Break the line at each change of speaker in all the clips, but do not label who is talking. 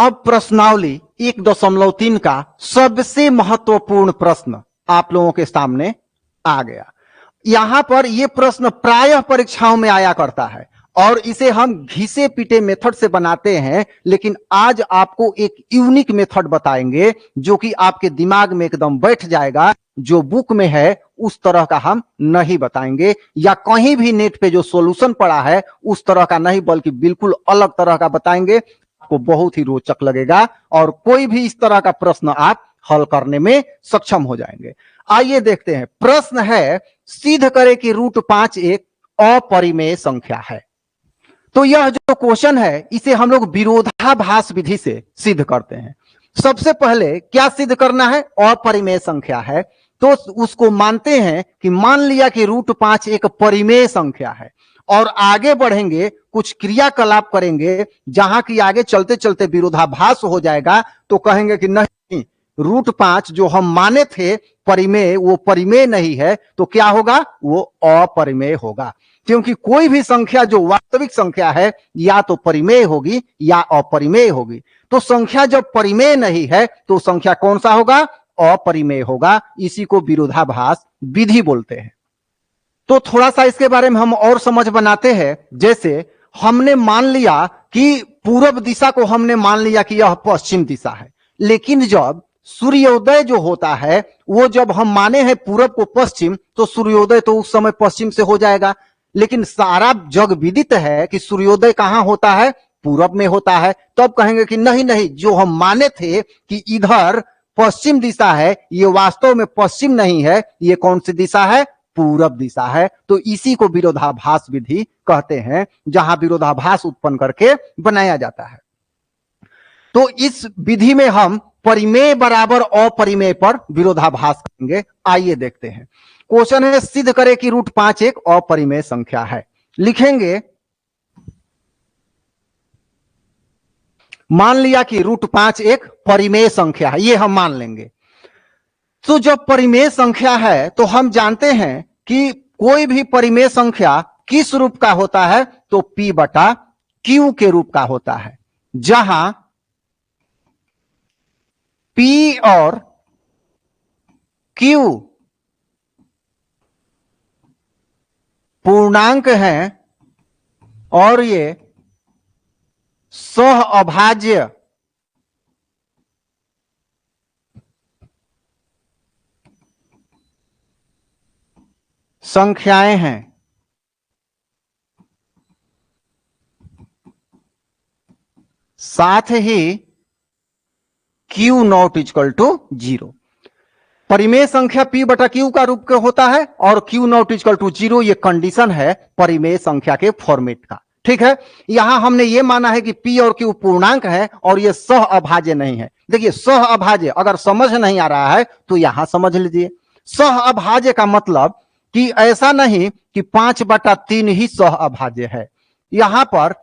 अब प्रश्नावली 1.3 का सबसे महत्वपूर्ण प्रश्न आप लोगों के सामने आ गया। यहां पर यह प्रश्न प्रायः परीक्षाओं में आया करता है और इसे हम घिसे पीटे मेथड से बनाते हैं, लेकिन आज आपको एक यूनिक मेथड बताएंगे जो कि आपके दिमाग में एकदम बैठ जाएगा। जो बुक में है उस तरह का हम नहीं बताएंगे, या कहीं भी नेट पे जो सॉल्यूशन पड़ा है उस तरह का नहीं, बल्कि बिल्कुल अलग तरह का बताएंगे। आपको बहुत ही रोचक लगेगा और कोई भी इस तरह का प्रश्न आप हल करने में सक्षम हो जाएंगे। आइए देखते हैं। प्रश्न है, सिद्ध करें कि √5 एक अपरिमेय संख्या है। तो यह जो क्वेश्चन है इसे हम लोग विरोधाभास विधि से सिद्ध करते हैं। सबसे पहले क्या सिद्ध करना है? अपरिमेय संख्या है, तो उसको मानते हैं कि मान लिया कि √5 एक परिमेय संख्या है, और आगे बढ़ेंगे, कुछ क्रियाकलाप करेंगे जहां की आगे चलते चलते विरोधाभास हो जाएगा। तो कहेंगे कि नहीं, √5 जो हम माने थे परिमेय, वो परिमेय नहीं है, तो क्या होगा? वो अपरिमेय होगा। क्योंकि कोई भी संख्या जो वास्तविक संख्या है या तो परिमेय होगी या अपरिमेय होगी। तो संख्या जब परिमेय नहीं है तो संख्या कौन सा होगा? अपरिमेय होगा। इसी को विरोधाभास विधि बोलते हैं। तो थोड़ा सा इसके बारे में हम और समझ बनाते हैं। जैसे हमने मान लिया कि पूर्व दिशा को हमने मान लिया कि यह पश्चिम दिशा है, लेकिन जब सूर्योदय जो होता है वो जब हम माने हैं पूर्व को पश्चिम, तो सूर्योदय तो उस समय पश्चिम से हो जाएगा। लेकिन सारा जग विदित है कि सूर्योदय कहां होता है? पूरब में होता है। तो अब कहेंगे कि नहीं नहीं, जो हम माने थे कि इधर पश्चिम दिशा है, ये वास्तव में पश्चिम नहीं है, ये कौन सी दिशा है? पूरब दिशा है। तो इसी को विरोधाभास विधि कहते हैं, जहां विरोधाभास उत्पन्न करके बनाया जाता है। तो इस विधि में हम परिमेय बराबर अपरिमेय पर विरोधाभास करेंगे। आइए देखते हैं। क्वेश्चन है, सिद्ध करें कि √5 एक अपरिमेय संख्या है। लिखेंगे, मान लिया कि √5 एक परिमेय संख्या है, ये हम मान लेंगे। तो जब परिमेय संख्या है तो हम जानते हैं कि कोई भी परिमेय संख्या किस रूप का होता है? तो P/Q के रूप का होता है, जहां P और Q पूर्णांक हैं और ये सह अभाज्य संख्याएं हैं। साथ ही Q≠0। परिमेय संख्या P/Q का रूप का होता है और Q≠0, ये कंडीशन है परिमेय संख्या के फॉर्मेट का। ठीक है, यहां हमने ये माना है कि P और Q पूर्णांक है और ये सह अभाज्य नहीं है। देखिए, सह अभाज्य अगर समझ नहीं आ रहा है तो यहां समझ लीजिए। सह अभाज्य का मतलब कि ऐसा नहीं कि 5/3 ही सह अभाज्य है। यहां पर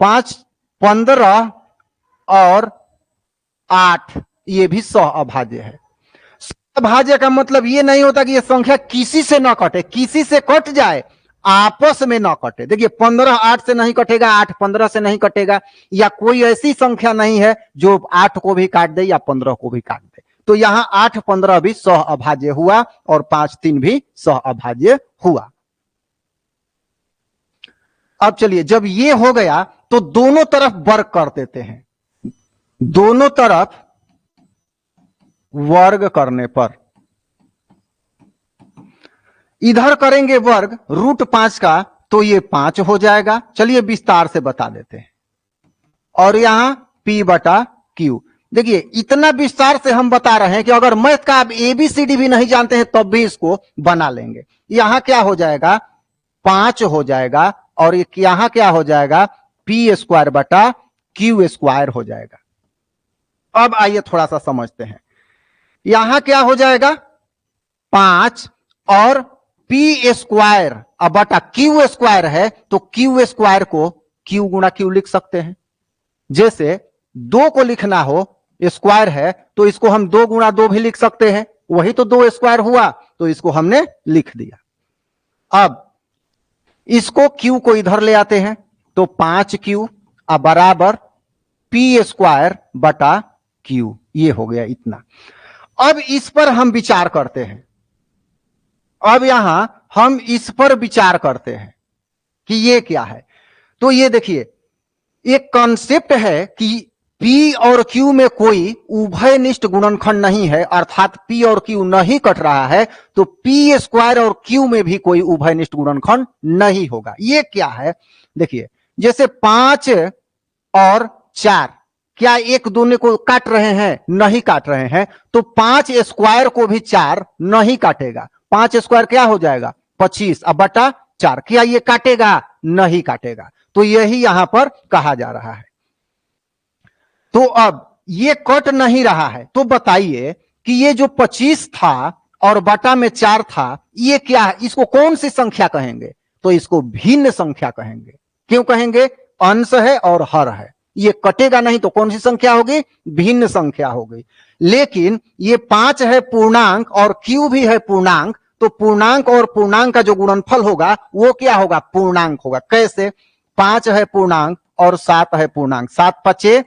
5, 15 और 8 ये भी सह अभाज्य है। सह अभाज्य का मतलब ये नहीं होता कि ये संख्या किसी से ना कटे, किसी से कट जाए, आपस में ना कटे। देखिए, 15 8 से नहीं कटेगा, 8 15 से नहीं कटेगा, या कोई ऐसी संख्या नहीं है जो 8 को भी काट दे या 15 को भी काट दे। तो यहां 8 15 भी सह अभाज्य हुआ और 5 3 भी सह अभाज्य हुआ। अब चलिए, जब ये हो गया तो दोनों तरफ वर्ग कर देते हैं। दोनों तरफ वर्ग करने पर इधर करेंगे वर्ग √5 का, तो ये 5 हो जाएगा। चलिए विस्तार से बता देते हैं। और यहां P/Q, देखिए इतना विस्तार से हम बता रहे हैं कि अगर मैथ का आप ABCD भी नहीं जानते हैं तब भी इसको बना लेंगे। यहां क्या हो जाएगा? 5 हो जाएगा, और यहां क्या हो जाएगा? P² हो जाएगा। अब आइए थोड़ा सा समझते हैं। यहां क्या हो जाएगा? 5 और P²/Q² है, तो Q² को Q×Q लिख सकते हैं। जैसे 2 को लिखना हो, स्क्वायर है, तो इसको हम 2×2 भी लिख सकते हैं। वही तो 2 स्क्वायर हुआ, तो इसको हमने लिख दिया। अब इसको Q को इधर ले आते हैं, तो 5Q बराबर पी स्क्वायर बटा क्यू, ये हो गया इतना। अब इस पर हम विचार करते हैं, अब यहां हम इस पर विचार करते हैं कि ये क्या है। तो ये देखिए, एक कॉन्सेप्ट है कि P और Q में कोई उभयनिष्ठ गुणनखंड नहीं है, अर्थात P और Q नहीं कट रहा है, तो P स्क्वायर और Q में भी कोई उभयनिष्ठ गुणनखंड नहीं होगा। ये क्या है, देखिए, जैसे 5 और 4 क्या एक दूसरे को काट रहे हैं? नहीं काट रहे हैं। तो 5 स्क्वायर को भी 4 नहीं काटेगा। 5 स्क्वायर क्या हो जाएगा? 25, अब बटा 4, क्या ये काटेगा? नहीं काटेगा। तो यही यहां पर कहा जा रहा है। तो अब ये कट नहीं रहा है, तो बताइए कि ये जो 25 था और बटा में 4 था, ये क्या है? इसको कौन सी संख्या कहेंगे? तो इसको भिन्न संख्या कहेंगे। क्यों कहेंगे? अंश है और हर है, ये कटेगा नहीं, तो कौन सी संख्या होगी? भिन्न संख्या होगी। लेकिन ये 5 है पूर्णांक और Q भी है पूर्णांक, तो पूर्णांक और पूर्णांक का जो गुणनफल होगा वो क्या होगा? पूर्णांक होगा। कैसे? 5 है पूर्णांक और 7 है पूर्णांक, 7 पचे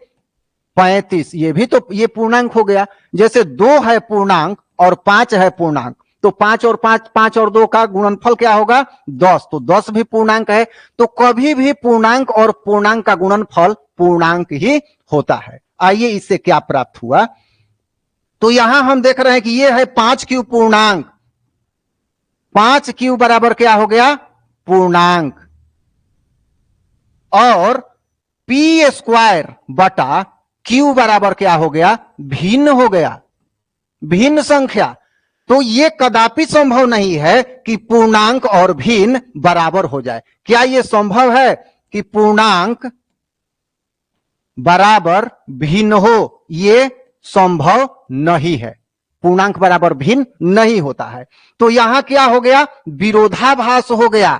35, ये भी तो ये पूर्णांक हो गया। जैसे 2 है पूर्णांक और 5 है पूर्णांक, तो 5 और 5, 5 और 2 का गुणनफल क्या होगा? 10, तो 10 भी पूर्णांक है। तो कभी भी पूर्णांक और पूर्णांक का गुणनफल पूर्णांक ही होता है। आइए इससे क्या प्राप्त हुआ। तो यहां हम देख रहे हैं कि ये है 5Q पूर्णांक, 5Q बराबर क्या हो गया? पूर्णांक, और P स्क्वायर बटा Q बराबर क्या हो गया? भिन्न हो गया, भिन्न संख्या। तो ये कदापि संभव नहीं है कि पूर्णांक और भिन्न बराबर हो जाए। क्या यह संभव है कि पूर्णांक बराबर भिन्न हो? ये संभव नहीं है, पूर्णांक बराबर भिन्न नहीं होता है। तो यहां क्या हो गया? विरोधाभास हो गया।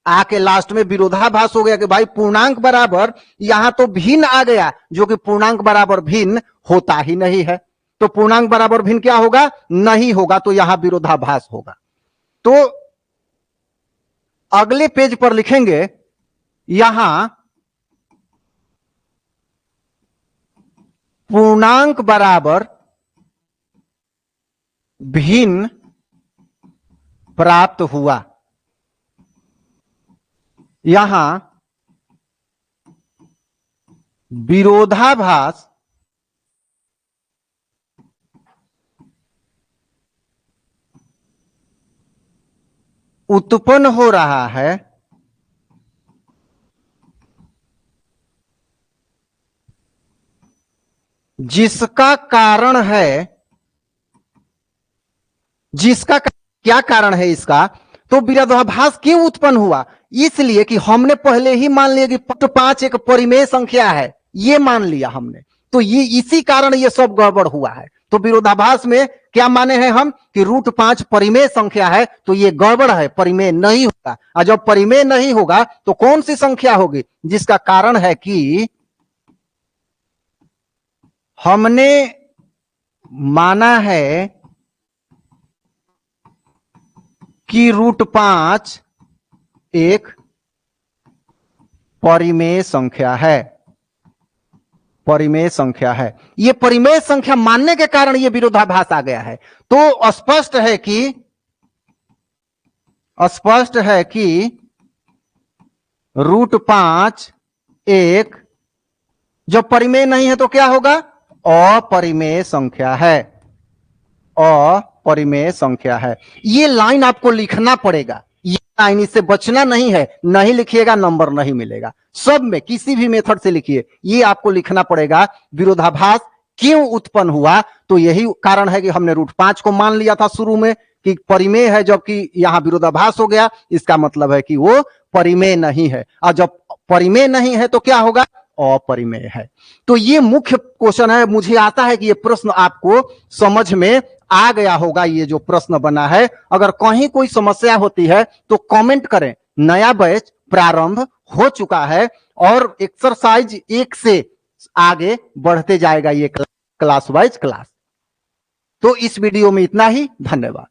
आके लास्ट में विरोधाभास हो गया कि भाई पूर्णांक बराबर, यहां तो भिन्न आ गया, जो कि पूर्णांक बराबर भिन्न होता ही नहीं है। तो पूर्णांक बराबर भिन्न क्या होगा? नहीं होगा, तो यहां विरोधाभास होगा। तो अगले पेज पर लिखेंगे, यहां पूर्णांक बराबर भिन्न प्राप्त हुआ। यहां विरोधाभास उत्पन्न हो रहा है, जिसका कारण है, जिसका क्या कारण है इसका? तो विरोधाभास क्यों उत्पन्न हुआ? इसलिए कि हमने पहले ही मान लिया कि 5 एक परिमेय संख्या है, ये मान लिया हमने, तो ये इसी कारण ये सब गड़बड़ हुआ है। तो विरोधाभास में क्या माने हैं हम कि √5 परिमेय संख्या है, तो ये गड़बड़ है, परिमेय नहीं होगा। और जब परिमेय नहीं होगा तो कौन सी संख्या होगी? जिसका कारण है कि हमने माना है कि √5 एक परिमेय संख्या है, परिमेय संख्या है। ये परिमेय संख्या मानने के कारण ये विरोधाभास आ गया है। तो स्पष्ट है कि √5 एक जब परिमेय नहीं है तो क्या होगा? अपरिमेय संख्या है, अपरिमेय संख्या है। ये लाइन आपको लिखना पड़ेगा, ये लाइन, इससे बचना नहीं है। नहीं लिखिएगा नंबर नहीं मिलेगा। सब में किसी भी मेथड से लिखिए, ये आपको लिखना पड़ेगा। विरोधाभास क्यों उत्पन्न हुआ? तो यही कारण है कि हमने √5 को मान लिया था शुरू में कि परिमेय है, जबकि यहां विरोधाभास हो गया। इसका मतलब है कि वो परिमेय नहीं है, और जब परिमेय नहीं है तो क्या होगा? अपरिमेय है। तो ये मुख्य क्वेश्चन है। मुझे आता है कि ये प्रश्न आपको समझ में आ गया होगा। ये जो प्रश्न बना है, अगर कहीं कोई समस्या होती है तो कमेंट करें। नया बैच प्रारंभ हो चुका है और एक्सरसाइज 1 से आगे बढ़ते जाएगा ये क्लास वाइज क्लास। तो इस वीडियो में इतना ही, धन्यवाद।